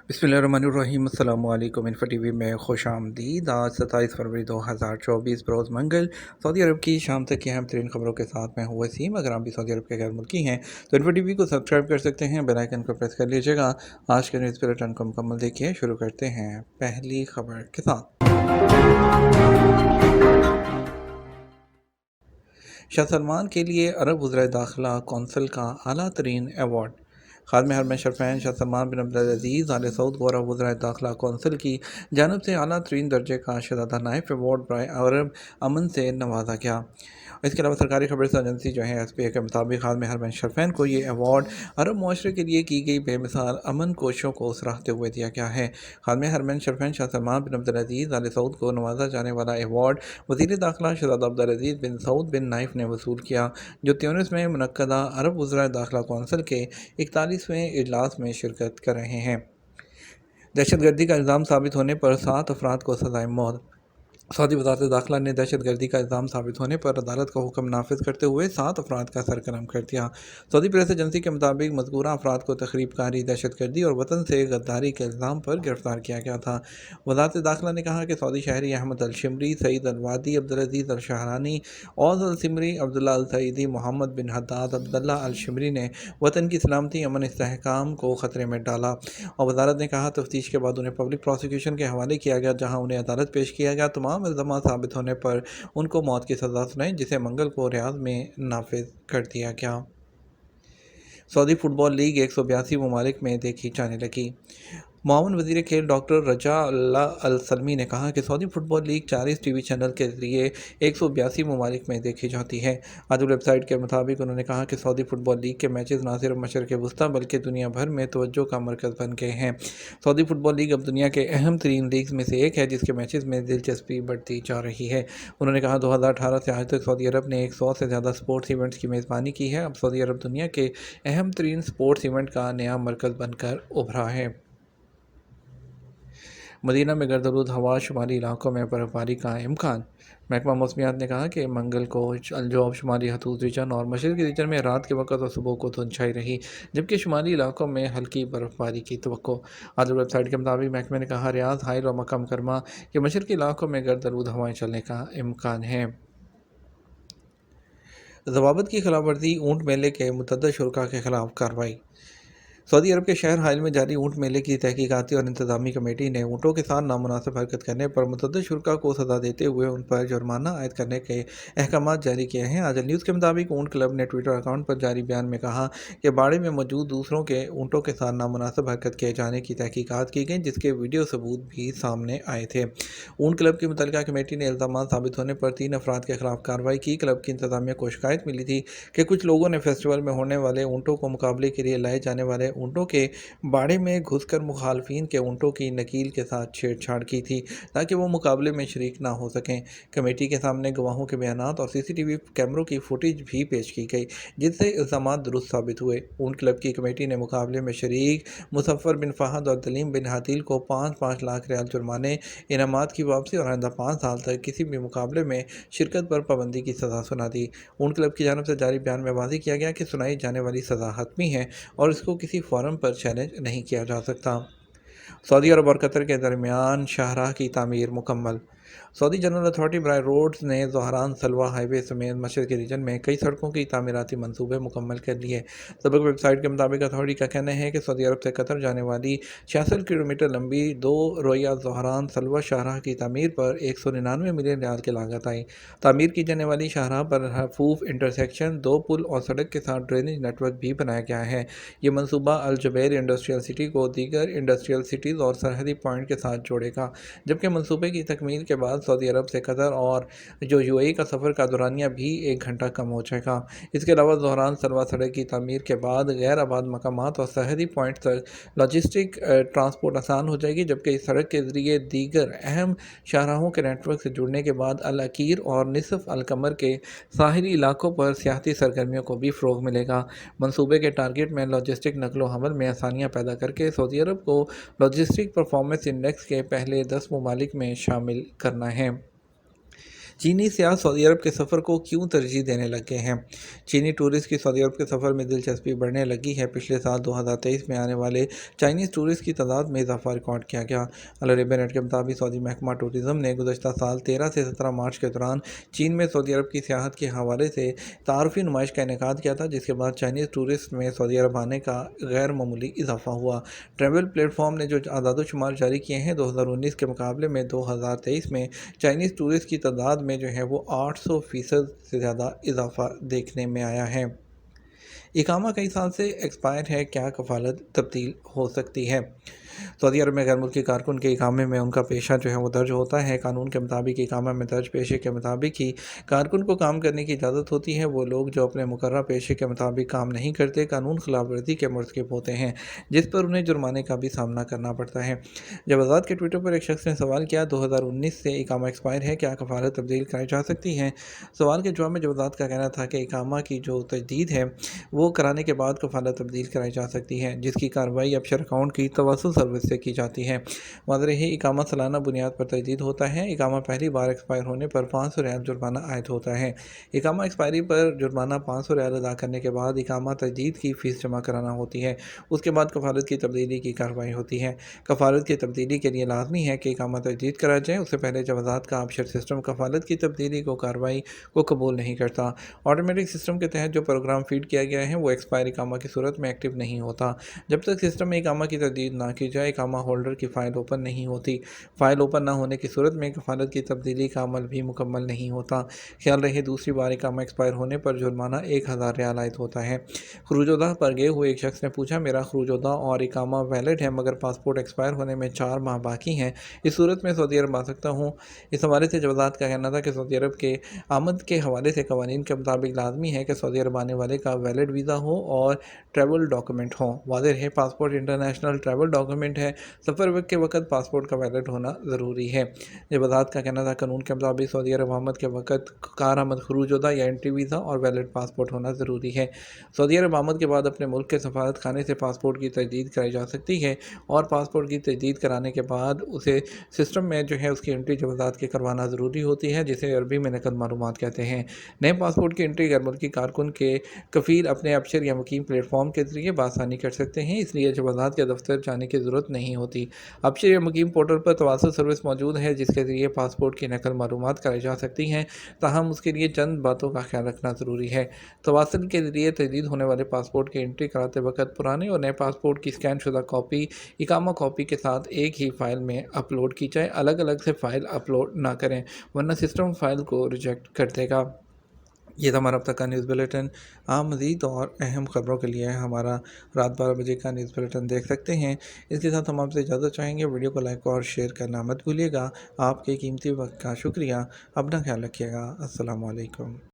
बिस्मिल्लाहिर्रहमानिर्रहीम। अस्सलामु अलैकुम। इन्फो टीवी में खुश आमदीद। आज 27 फरवरी 2024 बरोज़ मंगल सऊदी अरब की शाम तक की अहम तरीन खबरों के साथ मैं हूँ वसीम। अगर आप भी सऊदी अरब के गैर मुल्की हैं तो इन्फो टीवी को सब्सक्राइब कर सकते हैं, बेल आइकन को प्रेस कर लीजिएगा। आज के न्यूज़ बुलेटिन को मुकम्मल देखिए। शुरू करते हैं पहली खबर के साथ। शाह सलमान के लिए अरब वज़राए दाखिला कौंसिल का आला तरीन एवार्ड। खादम हरमैन शरफ़ैन शाह सलमान बिन अब्दुल-अज़ीज़ आले सऊद को अरब वज़राए दाखिला कौंसिल की जानब से आला तरीन दर्जे का शहज़ादा नाइफ अवार्ड बराए अरब अमन से नवाजा गया। इसके अलावा सरकारी खबर एजेंसी जो है SPA के मुताबिक खादम हरमैन शरफ़ैन को ये अवार्ड अरब मुआशरे के लिए की गई बेमिसाल अमन कोशिशों को सराहते हुए दिया गया है। खादम हरमैन शरफ़ैन शाह सलमान बिन अब्दुल-अज़ीज़ आले सऊद को नवाजा जाने वाला अवार्ड वज़ीर दाखिला शहज़ादा अब्दुल-अज़ीज़ बिन सऊद बिन नाइफ ने वसूल किया, जो ट्यूनिस में मुनक्कदा अरब वज़राए दाखिला कौंसिल के 41वें इजलास में शिरकत कर रहे हैं। दहशतगर्दी का इल्ज़ाम साबित होने पर 7 अफराद को सज़ाए मौत। सऊदी वज़ारत दाखिला ने दहशतगर्दी का इल्ज़ाम साबित होने पर अदालत का हुक्म नाफिज करते हुए 7 अफराद का सरकलम कर दिया। सऊदी प्रेस एजेंसी के मुताबिक मज़कूरा अफराद को तखरीबकारी, दहशतगर्दी और वतन से गद्दारी के इल्ज़ाम पर गिरफ्तार किया गया था। वज़ारत दाखिला ने कहा कि सऊदी शहरी अहमद अल शिमरी, सईद अल वादी, अब्दुल-अज़ीज़ अल शहरानी, औज़ अल सिमरी, अब्दुल्ला अल सईदी, मोहम्मद बिन हद्दाद, अब्दुल्ला अल शिमरी ने वतन की सलामती, अमन, इस्तेहकाम को ख़तरे में डाला। और वज़ारत ने कहा तफ्तीश के बाद उन्हें पब्लिक प्रोसिक्यूशन के हवाले किया गया, जहाँ उन्हें अदालत पेश किया गया। तमाम इल्ज़ाम साबित होने पर उनको मौत की सज़ा सुनाई, जिसे मंगल को रियाद में नाफिज कर दिया गया। सऊदी फुटबॉल लीग 182 ममालिक में देखी जाने लगी। मामून वज़ीर खेल डॉक्टर रजा अल सलमी ने कहा कि Saudi football league 40 TV channel के ज़रिए 182 ममालिक में देखी जाती है। आज वेबसाइट के मुताबिक उन्होंने कहा कि सऊदी फुटबॉल लीग के मैचेस न सिर्फ मशरक़ वस्ती बल्कि दुनिया भर में तवज्जो का मरकज़ बन गए हैं। सऊदी फुटबॉल लीग अब दुनिया के अहम तरीन लीग्स में से एक है, जिसके मैचेस में दिलचस्पी बढ़ती जा रही है। उन्होंने कहा 2018 से आज तक सऊदी अरब ने 100 से ज़्यादा स्पोर्ट्स इवेंट्स की मेज़बानी की है। अब सऊदी अरब दुनिया के अहम तरीन स्पोर्ट्स इवेंट का नया मरकज़ बनकर उभरा है। मदीना में गर्द-आलूद हवा, शुमाली इलाकों में बर्फबारी का इम्कान। महकमा मौसमियात ने कहा कि मंगल को अलजौफ, शुमाली हतूत रीजन और मशरक़ी रीजन में रात के वक्त और सुबह को धुंध छाई रही, जबकि शुमाली इलाकों में हल्की बर्फबारी की तवक्को। आदल वेबसाइट के मुताबिक महकमे ने कहा रियाद, हाइल और मक्का मुकर्रमा के मशरक़ी इलाकों में गर्द-आलूद हवाएँ चलने का इम्कान है। ज़वाबित की खिलाफ वर्जी, ऊँट मेले के मुतअद्दिद शुरका के खिलाफ कार्रवाई। सऊदी अरब के शहर हाइल में जारी ऊँट मेले की तहकीकाती और इंतज़ामी कमेटी ने ऊँटों के साथ नामुनासिब हरकत करने पर मुतअद्दिद शुरका को सज़ा देते हुए उन पर जुर्माना आयद करने के अहकाम जारी किए हैं। आज न्यूज़ के मुताबिक ऊँट क्लब ने ट्विटर अकाउंट पर जारी बयान में कहा कि बाड़े में मौजूद दूसरों के ऊँटों के साथ नामुनासिब हरकत किए जाने की तहकीकात की गई, जिसके वीडियो सबूत भी सामने आए थे। ऊँट क्लब की मुतल्लिका कमेटी ने इल्ज़ाम साबित होने पर 3 अफराद के खिलाफ कार्रवाई की। क्लब की इंतज़ामिया को शिकायत मिली थी कि कुछ लोगों ने फेस्टिवल में होने वाले ऊँटों को मुकाबले के लिए लाए जाने वाले ऊँटों के बाड़े में घुसकर मुखालफिन के ऊँटों की नकील के साथ छेड़छाड़ की थी, ताकि वो मुकाबले में शरीक ना हो सकें। कमेटी के सामने गवाहों के बयानात और CCTV कैमरों की फुटेज भी पेश की गई, जिससे इल्ज़ाम दुरुस्त साबित हुए। ऊँट क्लब की कमेटी ने मुकाबले में शरीक मुज़फ़्फ़र बिन फ़हद और दलीम बिन हातिल को 5-5 लाख रियाल जुर्माने, इनामात की वापसी और आइंदा 5 साल तक किसी भी मुकाबले में शिरकत पर पाबंदी की सज़ा सुना दी। ऊँट क्लब की जानिब से जारी बयान में वाज़ेह किया गया कि सुनाई जाने वाली सज़ा हतमी है और इसको किसी फोरम पर चैलेंज नहीं किया जा सकता। सऊदी अरब और कतर के दरमियान शाहराह की तामीर मुकम्मल। सऊदी जनरल अथॉरिटी बराए रोड्स ने ज़ोहरान सलवा हाईवे समेत मशरक़ी रीजन में कई सड़कों की तामीराती मंसूबे मुकम्मल कर लिए। सबक वेबसाइट के मुताबिक अथॉरिटी का कहना है कि सऊदी अरब से कतर जाने वाली 66 किलोमीटर लंबी 2 रोया ज़ोहरान सलवा शाहराह की तामीर पर 199 मिलियन रियाल की लागत आई। तामीर की जाने वाली शाहराह पर हफूफ इंटरसेक्शन, 2 पुल और सड़क के साथ ड्रेनेज नेटवर्क भी बनाया गया है। ये मंसूबा अल जुबैर इंडस्ट्रियल सिटी को दीगर इंडस्ट्रियल सिटीज़ और सरहदी पॉइंट के साथ जोड़ेगा, जबकि मंसूबे की तकमील के बाद सऊदी अरब से कतर और जो UAE का सफ़र का दौरानिया भी 1 घंटा कम हो जाएगा। इसके अलावा ज़ोहरान सलवा सड़क की तामीर के बाद गैर आबाद मकामात और सरहदी पॉइंट तक लॉजिस्टिक ट्रांसपोर्ट आसान हो जाएगी, जबकि इस सड़क के ज़रिए दीगर अहम शाहराहों के नेटवर्क से जुड़ने के बाद अल अकीर और निसफ अल कमर के साहिली इलाकों पर सियाहती सरगर्मियों को भी फ़रोग़ मिलेगा। मंसूबे के टारगेट में लॉजिस्टिक नकलो हमल में आसानियाँ पैदा करके सऊदी अरब को लॉजिस्टिक परफॉर्मेंस इंडेक्स के पहले 10 ममालिक में शामिल करना है। चीनी सियाह सऊदी अरब के सफ़र को क्यों तरजीह देने लग गए हैं? चीनी टूरिस्ट की सऊदी अरब के सफ़र में दिलचस्पी बढ़ने लगी है। पिछले साल 2023 में आने वाले चाइनीज़ टूरिस्ट की तादाद में इजाफा रिकॉर्ड किया गया। अल अरेबिया नेट के मुताबिक सऊदी महकमा टूरिज़्म ने गुज़श्ता साल 13 से 17 मार्च के दौरान चीन में सऊदी अरब की सियाहत के हवाले से तारुफी नुमाइश का इनेकाद किया था, जिसके बाद चाइनीज़ टूरिस्ट में सऊदी अरब आने का गैर मामूली इजाफा हुआ। ट्रैवल प्लेटफॉर्म ने जो आदाद-ओ-शुमार जारी किए हैं, 2019 के मुकाबले में 2023 में चाइनीज़ टूरिस्ट की तादाद में जो है वो 800% से ज़्यादा इजाफा देखने में आया है। इकामा कई साल से एक्सपायर है, क्या कफ़ालत तब्दील हो सकती है? सऊदी अरब में गैर मुल्की कारकुन के इकामे में उनका पेशा जो है वो दर्ज होता है। कानून के मुताबिक इकामा में दर्ज पेशे के मुताबिक ही कारकुन को काम करने की इजाज़त होती है। वो लोग जो अपने मुकर्रर पेशे के मुताबिक काम नहीं करते, कानून खिलाफ वर्जी के मुर्तकिब होते हैं, जिस पर उन्हें जुर्माने का भी सामना करना पड़ता है। जब आज़ाद के ट्विटर पर एक शख्स ने सवाल किया, 2019 से इकामा एक्सपायर है, क्या कफ़ालत तब्दील कराई जा सकती है? सवाल के जवाब में जब आज़ाद का कहना था कि इकामा की जो तजदीद है वो कराने के बाद कफ़ालत तब्दील कराई जा सकती है, जिसकी कार्रवाई अबशर अकाउंट की तवस्सुल सर्विस से की जाती है। वाज़ेह रहे, इकामा सालाना बुनियाद पर तजदीद होता है। इकामा पहली बार एक्सपायर होने पर 500 रियाल जुर्माना आयद होता है। इकामा एक्सपायरी पर जुर्माना 500 रियाल अदा करने के बाद इकामा तजदीद की फ़ीस जमा कराना होती है। उसके बाद कफ़ालत की तब्दीली की कार्रवाई होती है। कफ़ालत की तब्दीली के लिए लाजमी है कि इकामा तजदीद करा जाए। उससे पहले जवाज़ात का आबशर सिस्टम कफ़ालत की तब्दीली को कार्रवाई को कबूल नहीं करता। ऑटोमेटिक सिस्टम के तहत जो प्रोग्राम फीड किया गया है वो एक्सपायर इकामा की सूरत में एक्टिव नहीं होता। जब तक सिस्टम में इकामा की तजदीद ना की जाए, इकामा होल्डर की फ़ाइल ओपन नहीं होती। फ़ाइल ओपन ना होने की सूरत में कफ़ालत की तब्दीली का अमल भी मुकम्मल नहीं होता। ख्याल रहे, दूसरी बार इकामा एक्सपायर होने पर जुर्माना 1000 रियाल आयद होता है। खरूजोदा पर गए हुए एक शख्स ने पूछा, मेरा खरूजोदा और इकामा वैलिड है मगर पासपोर्ट एक्सपायर होने में 4 माह बाकी हैं, इस सूरत में सऊदी अरब आ सकता हूँ? इस हवाले से जवाज़ात का कहना था कि सऊदी अरब के आमद के हवाले से कवानीन के मुताबिक लाजमी है कि सऊदी अरब आने वाले का वैलिड वीज़ा हो और ट्रैवल डॉक्यूमेंट हों। वाज़ेह रहे, पासपोर्ट इंटरनेशनल ट्रैवल डॉक्यूमेंट है। सफ़र वक्त के वक्त पासपोर्ट का वैलिड होना ज़रूरी है। जवाज़ात का कहना था, कानून के मुताबिक सऊदी अरब आमद के वक्त कार आमद खरूजोदा या एंट्री वीज़ा और वैलिड पासपोर्ट होना ज़रूरी है। सऊदी अरब आमद के बाद अपने मुल्क के सफारत खाने से पासपोर्ट की तजदीद कराई जा सकती है और पासपोर्ट की तजदीद कराने के बाद उसे सिस्टम में जो है उसकी एंट्री जवाज़ात के करवाना ज़रूरी होती है, जिसे अरबी में नकद मालूमात कहते हैं। नए पासपोर्ट की एंट्री गैर मुल्की कारकुन के कफ़ील अपने अबशर या मुकीम प्लेटफॉर्म के ज़रिए बआसानी कर सकते हैं, इसलिए जवाज़ात के दफ्तर जाने की ज़रूरत नहीं होती। अबशर या मुकीम पोर्टल पर तवासल सर्विस मौजूद है, जिसके ज़रिए पासपोर्ट की नकल मालूमात कराई जा सकती हैं, ताहम उसके लिए चंद बातों का ख्याल रखना ज़रूरी है। तवासल के ज़रिए तजदीद होने वाले पासपोर्ट की एंट्री कराते वक्त पुराने और नए पासपोर्ट की स्कैन शुदा कॉपी इकामा कॉपी के साथ एक ही फ़ाइल में अपलोड की जाए। अलग अलग से फ़ाइल अपलोड ना करें, वरना सिस्टम फ़ाइल को रिजेक्ट कर देगा। ये था हमारा अब तक का न्यूज़ बुलेटिन। आप मज़ीद और अहम ख़बरों के लिए हमारा रात 12 बजे का न्यूज़ बुलेटिन देख सकते हैं। इसके साथ हम आपसे इजाज़त चाहेंगे। वीडियो को लाइक और शेयर करना मत भूलिएगा। आपके कीमती वक्त का शुक्रिया। अपना ख्याल रखिएगा। अस्सलाम वालेकुम।